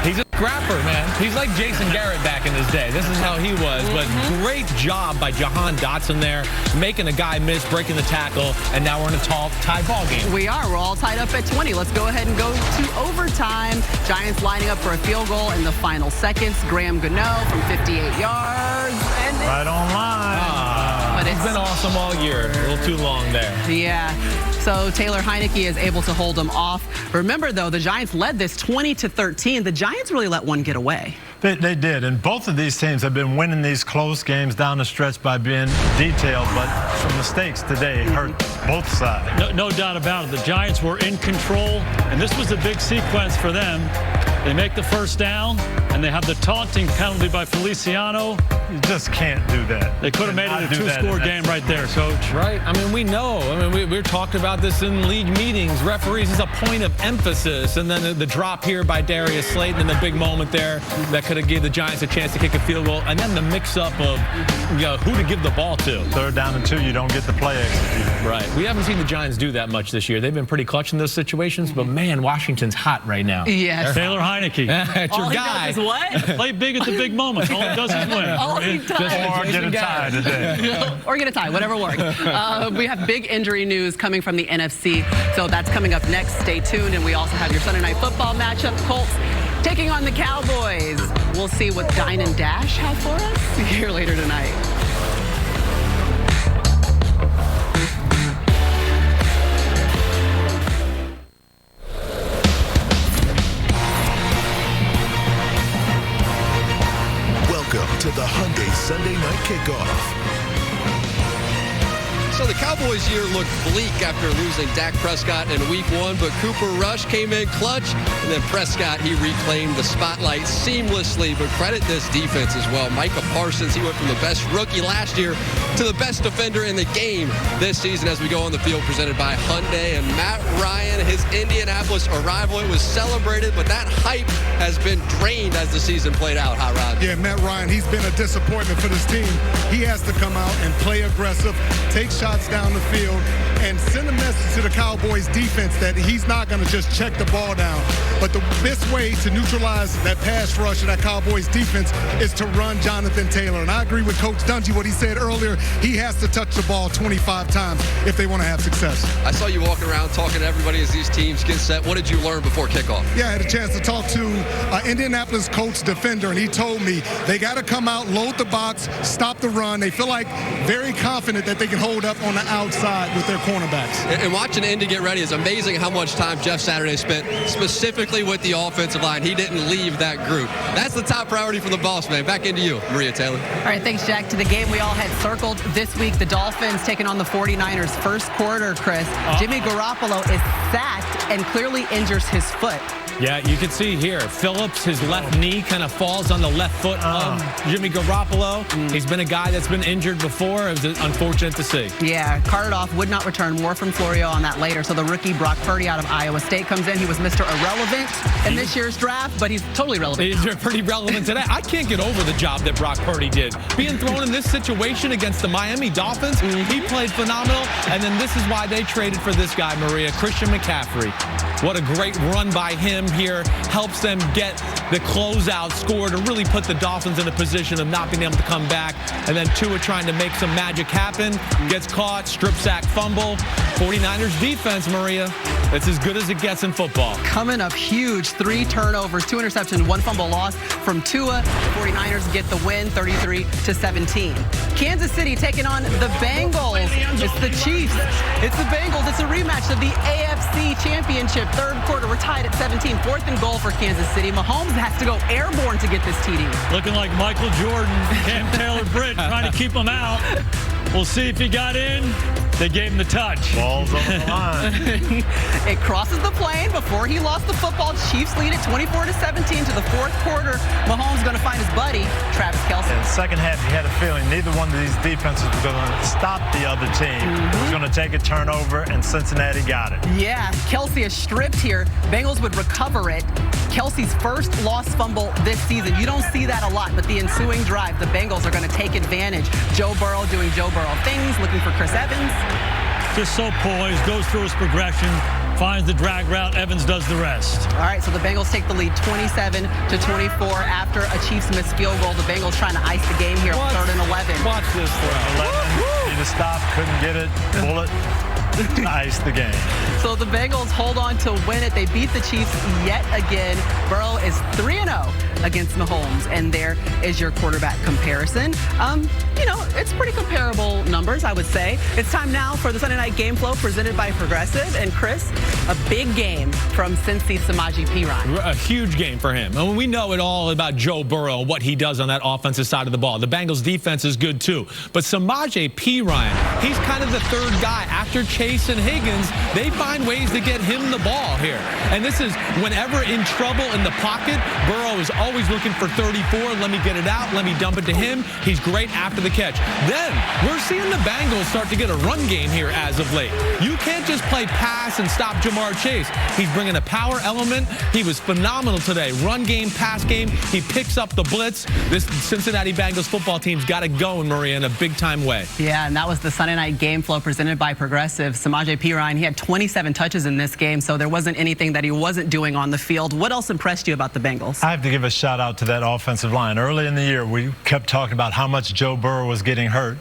He's a scrapper, man. He's like Jason Garrett back in his day. This is how he was. But great job by Jahan Dotson there, making a guy miss, breaking the tackle, and now we're in a tie ball game. We are. We're all tied up at 20. Let's go ahead and go to overtime. Giants lining up for a field goal in the final seconds. Graham Gano from 58 yards. And right on line. But it's been awesome all year. A little too long there. Yeah. So Taylor Heineke is able to hold him off. Remember, though, the Giants led this 20-13. The Giants really let one get away. They did, and both of these teams have been winning these close games down the stretch by being detailed, but some mistakes today hurt both sides. No doubt about it. The Giants were in control, and this was a big sequence for them. They make the 1st down, and they have the taunting penalty by Feliciano. You just can't do that. They could have made it a 2-score game right there, Coach. Right? I mean, we know. I mean, we're talking about this in league meetings. Referees is a point of emphasis, and then the drop here by Darius Slayton and the big moment there that could have given the Giants a chance to kick a field goal, and then the mix-up of who to give the ball to. 3rd down and 2, you don't get the play executed. Right. We haven't seen the Giants do that much this year. They've been pretty clutch in those situations, but, man, Washington's hot right now. Yes. Taylor Heineke. It's your All guy. he does is what? Play big at the big moments. All he does is win. All he does. Or get a tie today. Or get a tie, whatever works. We have big injury news coming from the NFC, so that's coming up next. Stay tuned, and we also have your Sunday Night Football matchup. Colts taking on the Cowboys. We'll see what Dine and Dash have for us here later tonight. Welcome to the Hyundai Sunday Night Kickoff. So the Cowboys' year looked bleak after losing Dak Prescott in Week 1, but Cooper Rush came in clutch, and then Prescott, he reclaimed the spotlight seamlessly, but credit this defense as well. Micah Parsons, he went from the best rookie last year to the best defender in the game this season as we go on the field, presented by Hyundai. And Matt Ryan, his Indianapolis arrival, it was celebrated, but that hype has been drained as the season played out, Hot Rod. Yeah, Matt Ryan, he's been a disappointment for this team. He has to come out and play aggressive, take shots down the field, and send a message to the Cowboys defense that he's not going to just check the ball down. But the best way to neutralize that pass rush of that Cowboys defense is to run Jonathan Taylor. And I agree with Coach Dungy, what he said earlier. He has to touch the ball 25 times if they want to have success. I saw you walking around talking to everybody as these teams get set. What did you learn before kickoff? Yeah, I had a chance to talk to Indianapolis Colts defender, and he told me they got to come out, load the box, stop the run. They feel like very confident that they can hold up on the outside with their cornerbacks. And watching Indy get ready is amazing how much time Jeff Saturday spent specifically specifically with the offensive line. He didn't leave that group. That's the top priority for the boss man. Back into you, Maria Taylor. All right, thanks, Jack. To the game we all had circled this week, the Dolphins taking on the 49ers. First quarter, Chris. Jimmy Garoppolo is sacked and clearly injures his foot. Yeah, you can see here, Phillips, his left knee kind of falls on the left foot of Jimmy Garoppolo. He's been a guy that's been injured before. It was unfortunate to see. Yeah, carted off, would not return. More from Florio on that later. So the rookie Brock Purdy out of Iowa State comes in. He was Mr. Irrelevant in this year's draft, but he's totally relevant. He's pretty relevant today. I can't get over the job that Brock Purdy did. Being thrown in this situation against the Miami Dolphins, he played phenomenal. And then this is why they traded for this guy, Maria, Christian McCaffrey. What a great run by him here. Helps them get the closeout score to really put the Dolphins in a position of not being able to come back. And then Tua trying to make some magic happen. Gets caught, strip sack, fumble. 49ers defense, Maria. It's as good as it gets in football. Coming up huge. 3 turnovers, 2 interceptions, 1 fumble loss from Tua. The 49ers get the win, 33-17. Kansas City taking on the Bengals. It's the Chiefs. It's the Bengals. It's a rematch of the AFC Championship. Third quarter, we're tied at 17. 4th and goal for Kansas City. Mahomes has to go airborne to get this TD. Looking like Michael Jordan, Cam Taylor-Britt trying to keep him out. We'll see if he got in. They gave him the touch. Balls on the line. It crosses the plane before he lost the football. Chiefs lead it 24-17 to the 4th quarter. Mahomes going to find his buddy, Travis Kelce. In the second half, you had a feeling neither one of these defenses was going to stop the other team. It was going to take a turnover, and Cincinnati got it. Yeah, Kelce is stripped here. Bengals would recover it. Kelce's first lost fumble this season. You don't see that a lot, but the ensuing drive, the Bengals are going to take advantage. Joe Burrow doing Joe Burrow things, looking for Chris Evans. Just so poised, goes through his progression, finds the drag route. Evans does the rest. All right, so the Bengals take the lead 27-24 after a Chiefs missed field goal. The Bengals trying to ice the game here on 3rd and 11. Watch this throw. 11, need to stop, couldn't get it, bullet. Ice the game. So the Bengals hold on to win it. They beat the Chiefs yet again. Burrow is 3-0 against Mahomes, and there is your quarterback comparison. You know, it's pretty comparable numbers, I would say. It's time now for the Sunday Night Game Flow presented by Progressive. And Chris, a big game from Cincy Samaje Perine. A huge game for him. I mean, we know it all about Joe Burrow and what he does on that offensive side of the ball. The Bengals defense is good too. But Samaje Perine, he's kind of the third guy after Chase and Higgins. They find ways to get him the ball here. And this is whenever in trouble in the pocket, Burrow is always looking for 34. Let me get it out. Let me dump it to him. He's great after the catch. Then we're seeing the Bengals start to get a run game here as of late. You can't just play pass and stop Jamar Chase. He's bringing a power element. He was phenomenal today. Run game, pass game. He picks up the blitz. This Cincinnati Bengals football team's got it going, Maria, in a big-time way. Yeah, and that was the Sunday Night Game Flow presented by Progressive. Samaje Perine, he had 27 touches in this game, so there wasn't anything that he wasn't doing on the field. What else impressed you about the Bengals? I have to give a shout out to that offensive line. Early in the year, we kept talking about how much Joe Burrow was getting hurt.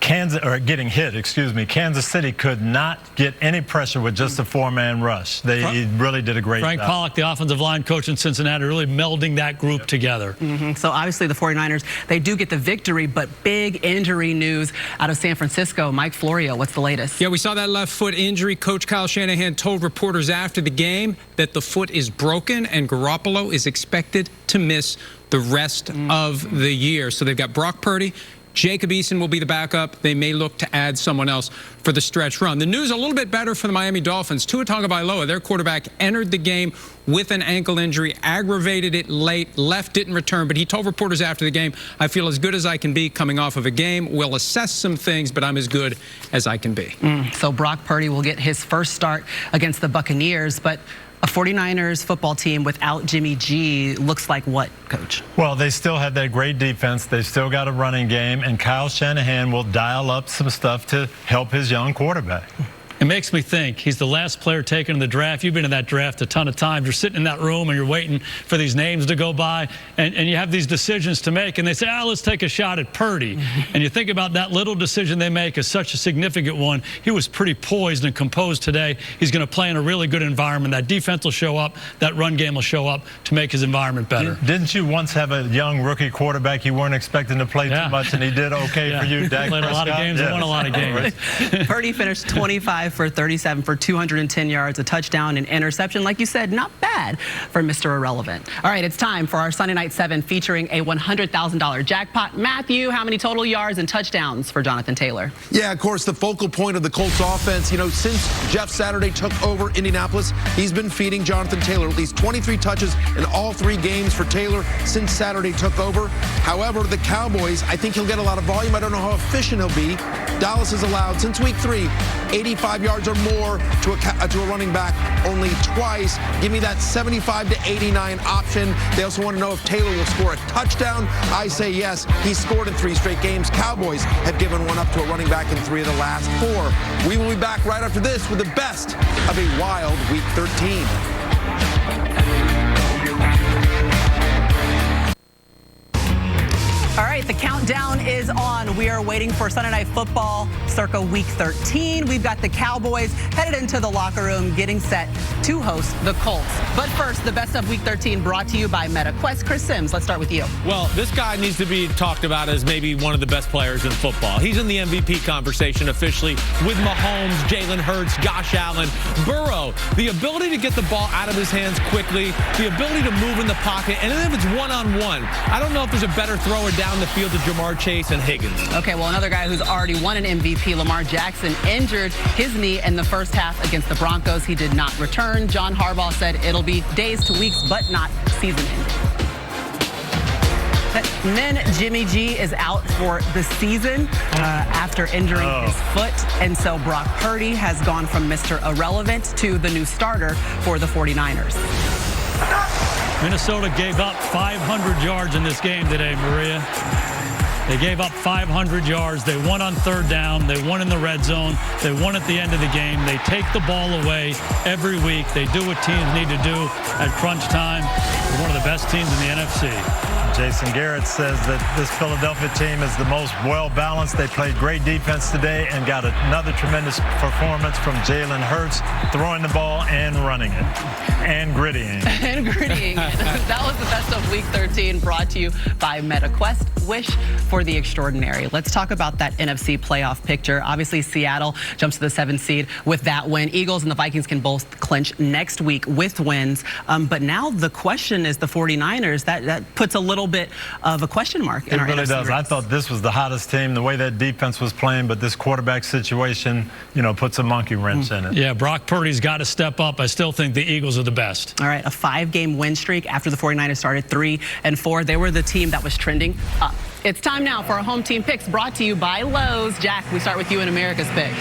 Getting hit, excuse me. Kansas City could not get any pressure with just a 4-man rush. They really did a great job. Frank Pollock, the offensive line coach in Cincinnati, really melding that group together. So obviously the 49ers, they do get the victory, but big injury news out of San Francisco. Mike Florio, what's the latest? Yeah, we saw that left foot injury. Coach Kyle Shanahan told reporters after the game that the foot is broken and Garoppolo is expected to miss the rest of the year. So they've got Brock Purdy. Jacob Eason will be the backup. They may look to add someone else for the stretch run. The news a little bit better for the Miami Dolphins. Tua Tagovailoa, their quarterback, entered the game with an ankle injury, aggravated it late, left, didn't return. But he told reporters after the game, I feel as good as I can be coming off of a game. We'll assess some things, but I'm as good as I can be. So Brock Purdy will get his first start against the Buccaneers, but a 49ers football team without Jimmy G looks like what, Coach? Well, they still have that great defense. They've still got a running game, and Kyle Shanahan will dial up some stuff to help his young quarterback. It makes me think he's the last player taken in the draft. You've been in that draft a ton of times. You're sitting in that room and you're waiting for these names to go by, and you have these decisions to make, and they say, let's take a shot at Purdy. And you think about that little decision they make is such a significant one. He was pretty poised and composed today. He's going to play in a really good environment. That defense will show up. That run game will show up to make his environment better. Didn't you once have a young rookie quarterback you weren't expecting to play too much, and he did okay for you, Dak Played Prescott? a lot of games and won a lot of games. Purdy finished 25 5 for 37 for 210 yards, a touchdown, and interception. Like you said, not bad for Mr. Irrelevant. All right, it's time for our Sunday Night 7 featuring a $100,000 jackpot. Matthew, how many total yards and touchdowns for Jonathan Taylor? Yeah, of course, the focal point of the Colts offense. You know, since Jeff Saturday took over Indianapolis, he's been feeding Jonathan Taylor at least 23 touches in all 3 games for Taylor since Saturday took over. However, the Cowboys, I think he'll get a lot of volume. I don't know how efficient he'll be. Dallas has allowed, since week 3, 85 yards or more to a running back only twice. Give me that 75 to 89 option. They also want to know if Taylor will score a touchdown. I say yes. He's scored in 3 straight games. Cowboys have given one up to a running back in 3 of the last 4. We will be back right after this with the best of a wild Week 13. All right, the countdown is on. We are waiting for Sunday Night Football circa Week 13. We've got the Cowboys headed into the locker room getting set to host the Colts. But first, the best of Week 13 brought to you by MetaQuest. Chris Sims, let's start with you. Well, this guy needs to be talked about as maybe one of the best players in football. He's in the MVP conversation officially with Mahomes, Jalen Hurts, Josh Allen, Burrow. The ability to get the ball out of his hands quickly, the ability to move in the pocket, and then if it's one-on-one, I don't know if there's a better thrower down the field to Jamar Chase and Higgins. Okay, well, another guy who's already won an MVP, Lamar Jackson, injured his knee in the first half against the Broncos. He did not return. John Harbaugh said it'll be days to weeks, but not season-ending. And then Jimmy G is out for the season after injuring his foot. And so Brock Purdy has gone from Mr. Irrelevant to the new starter for the 49ers. Minnesota gave up 500 yards in this game today, Maria. They gave up 500 yards. They won on 3rd down. They won in the red zone. They won at the end of the game. They take the ball away every week. They do what teams need to do at crunch time. They're one of the best teams in the NFC. Jason Garrett says that this Philadelphia team is the most well-balanced. They played great defense today and got another tremendous performance from Jalen Hurts, throwing the ball and running it, and grittying. And grittying. That was the best of Week 13, brought to you by MetaQuest. Wish for the extraordinary. Let's talk about that NFC playoff picture. Obviously, Seattle jumps to the 7th seed with that win. Eagles and the Vikings can both clinch next week with wins. But now the question is the 49ers. That puts a little bit of a question mark in our NFC It really does. race. I thought this was the hottest team, the way that defense was playing, but this quarterback situation, you know, puts a monkey wrench in it. Yeah, Brock Purdy's got to step up. I still think the Eagles are the best. All right, a 5-game win streak after the 49ers started 3-4. They were the team that was trending up. It's time now for our home team picks, brought to you by Lowe's. Jack, we start with you in America's pick.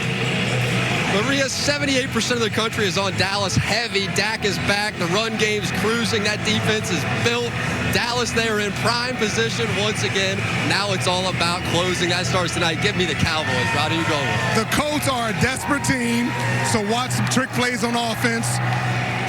Maria, 78% of the country is on Dallas heavy. Dak is back. The run game's cruising. That defense is built. Dallas, they are in prime position once again. Now it's all about closing. That starts tonight. Give me the Cowboys. How do you go? The Colts are a desperate team, so watch some trick plays on offense.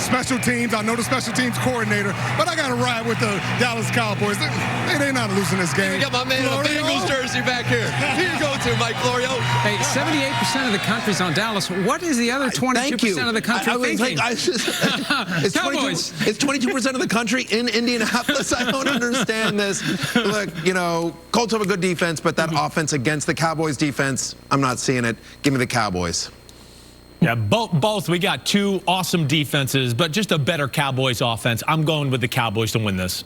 Special teams, I know the special teams coordinator, but I got to ride with the Dallas Cowboys. They're not losing this game. We got my man in the Bengals jersey back here. Here you go to Mike Florio. Hey, 78% of the country's on Dallas. What is the other 22% of the country thinking? It's 22% of the country in Indianapolis. I don't understand this. Look, you know, Colts have a good defense, but that offense against the Cowboys defense, I'm not seeing it. Give me the Cowboys. Yeah, both. We got 2 awesome defenses, but just a better Cowboys offense. I'm going with the Cowboys to win this.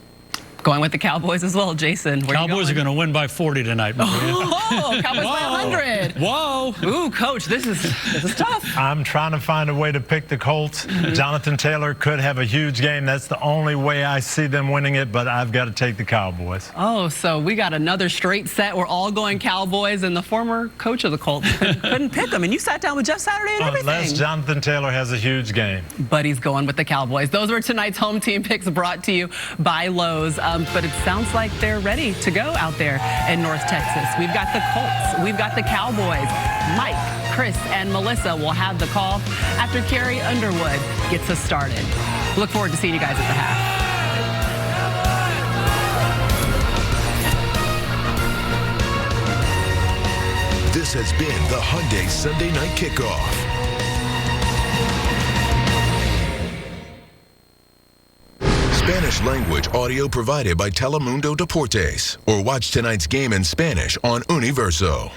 Going with the Cowboys as well, Jason. Cowboys are going to win by 40 tonight, Maria. Oh, Cowboys by 100. Whoa. Ooh, Coach, this is tough. I'm trying to find a way to pick the Colts. Jonathan Taylor could have a huge game. That's the only way I see them winning it, but I've got to take the Cowboys. Oh, so we got another straight set. We're all going Cowboys, and the former coach of the Colts couldn't pick them. And you sat down with Jeff Saturday and everything. Unless Jonathan Taylor has a huge game. But he's going with the Cowboys. Those were tonight's home team picks, brought to you by Lowe's. But it sounds like they're ready to go out there in North Texas. We've got the Colts. We've got the Cowboys. Mike, Chris, and Melissa will have the call after Carrie Underwood gets us started. Look forward to seeing you guys at the half. This has been the Hyundai Sunday Night Kickoff. Spanish language audio provided by Telemundo Deportes. Or watch tonight's game in Spanish on Universo.